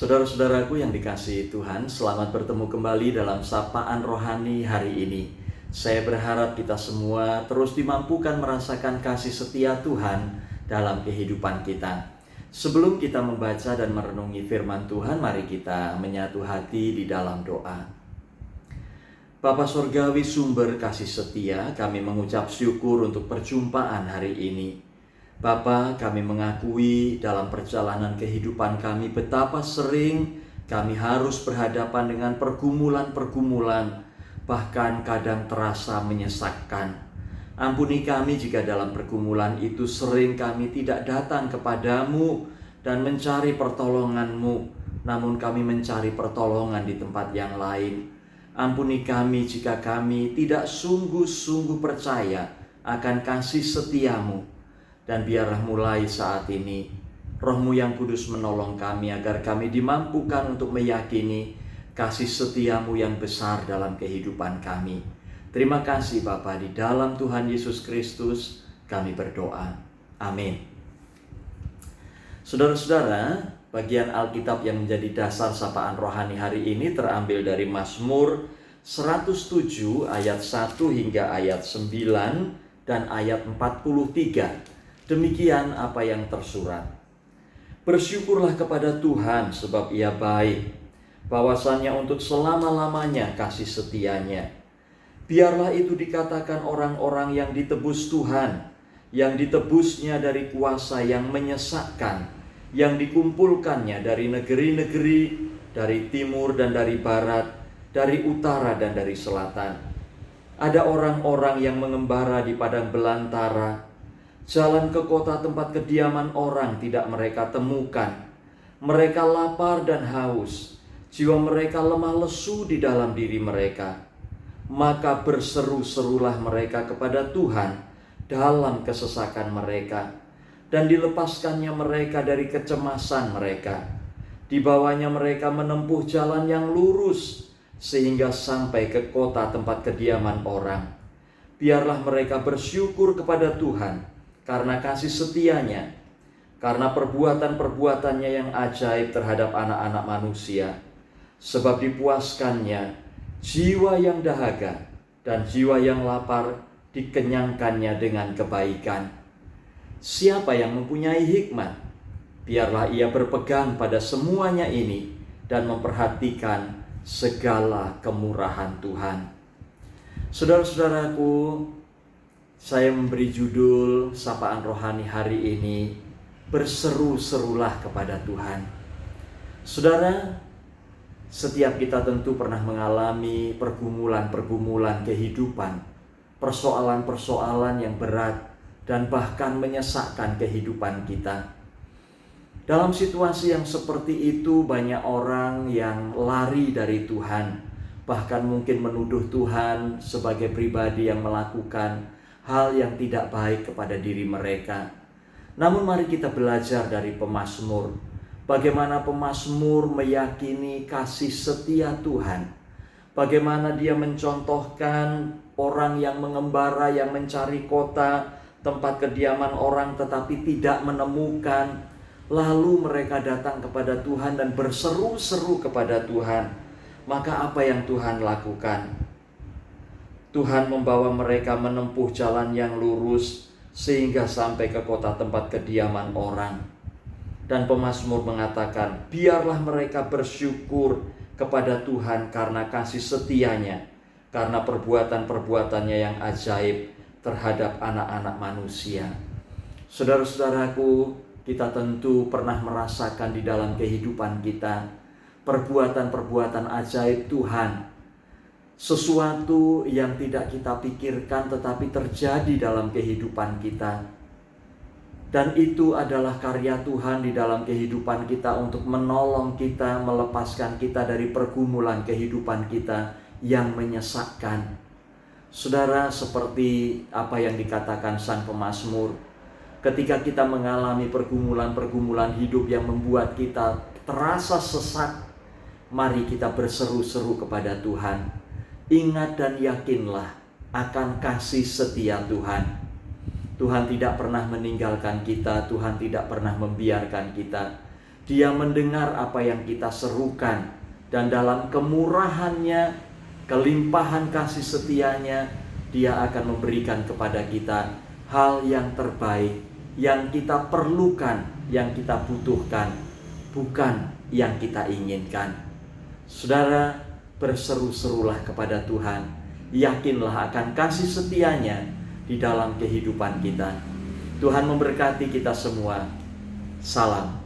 Saudara-saudaraku yang dikasihi Tuhan, selamat bertemu kembali dalam Sapaan Rohani hari ini. Saya berharap kita semua terus dimampukan merasakan kasih setia Tuhan dalam kehidupan kita. Sebelum kita membaca dan merenungi firman Tuhan, mari kita menyatu hati di dalam doa. Bapa Sorgawi, sumber kasih setia, kami mengucap syukur untuk perjumpaan hari ini. Bapa, kami mengakui dalam perjalanan kehidupan kami betapa sering kami harus berhadapan dengan pergumulan-pergumulan, bahkan kadang terasa menyesakkan. Ampuni kami jika dalam pergumulan itu sering kami tidak datang kepadamu dan mencari pertolongan-Mu, namun kami mencari pertolongan di tempat yang lain. Ampuni kami jika kami tidak sungguh-sungguh percaya akan kasih setia-Mu. Dan biarlah mulai saat ini Roh-Mu yang kudus menolong kami agar kami dimampukan untuk meyakini kasih setia-Mu yang besar dalam kehidupan kami. Terima kasih Bapa, di dalam Tuhan Yesus Kristus kami berdoa. Amin. Saudara-saudara, bagian Alkitab yang menjadi dasar sapaan rohani hari ini terambil dari Mazmur 107 ayat 1 hingga ayat 9 dan ayat 43. Demikian apa yang tersurat. Bersyukurlah kepada Tuhan sebab Ia baik, bahwasannya untuk selama-lamanya kasih setianya. Biarlah itu dikatakan orang-orang yang ditebus Tuhan, yang ditebusnya dari kuasa yang menyesakkan, yang dikumpulkannya dari negeri-negeri, dari timur dan dari barat, dari utara dan dari selatan. Ada orang-orang yang mengembara di padang belantara. Jalan ke kota tempat kediaman orang tidak mereka temukan. Mereka lapar dan haus, jiwa mereka lemah lesu di dalam diri mereka. Maka berseru-serulah mereka kepada Tuhan dalam kesesakan mereka, dan dilepaskannya mereka dari kecemasan mereka. Dibawanya mereka menempuh jalan yang lurus, sehingga sampai ke kota tempat kediaman orang. Biarlah mereka bersyukur kepada Tuhan karena kasih setianya, karena perbuatan-perbuatannya yang ajaib terhadap anak-anak manusia. Sebab dipuaskannya jiwa yang dahaga dan jiwa yang lapar dikenyangkannya dengan kebaikan. Siapa yang mempunyai hikmat, biarlah ia berpegang pada semuanya ini dan memperhatikan segala kemurahan Tuhan. Saudara-saudaraku, saya memberi judul sapaan rohani hari ini, berseru-serulah kepada Tuhan. Saudara, setiap kita tentu pernah mengalami pergumulan-pergumulan kehidupan, persoalan-persoalan yang berat dan bahkan menyesakkan kehidupan kita. Dalam situasi yang seperti itu, banyak orang yang lari dari Tuhan, bahkan mungkin menuduh Tuhan sebagai pribadi yang melakukan hal yang tidak baik kepada diri mereka. Namun mari kita belajar dari pemazmur, bagaimana pemazmur meyakini kasih setia Tuhan, bagaimana dia mencontohkan orang yang mengembara, yang mencari kota tempat kediaman orang tetapi tidak menemukan. Lalu mereka datang kepada Tuhan dan berseru-seru kepada Tuhan. Maka apa yang Tuhan lakukan? Tuhan membawa mereka menempuh jalan yang lurus sehingga sampai ke kota tempat kediaman orang. Dan pemazmur mengatakan, biarlah mereka bersyukur kepada Tuhan karena kasih setianya, karena perbuatan-perbuatannya yang ajaib terhadap anak-anak manusia. Saudara-saudaraku, kita tentu pernah merasakan di dalam kehidupan kita perbuatan-perbuatan ajaib Tuhan. Sesuatu yang tidak kita pikirkan tetapi terjadi dalam kehidupan kita. Dan itu adalah karya Tuhan di dalam kehidupan kita untuk menolong kita, melepaskan kita dari pergumulan kehidupan kita yang menyesakkan. Saudara, seperti apa yang dikatakan sang pemazmur, ketika kita mengalami pergumulan-pergumulan hidup yang membuat kita terasa sesak, mari kita berseru-seru kepada Tuhan. Ingat dan yakinlah akan kasih setia Tuhan. Tuhan tidak pernah meninggalkan kita, Tuhan tidak pernah membiarkan kita. Dia mendengar apa yang kita serukan, dan dalam kemurahannya, kelimpahan kasih setianya, Dia akan memberikan kepada kita hal yang terbaik, yang kita perlukan, yang kita butuhkan, bukan yang kita inginkan. Saudara, berseru-serulah kepada Tuhan, yakinlah akan kasih setianya di dalam kehidupan kita. Tuhan memberkati kita semua. Salam.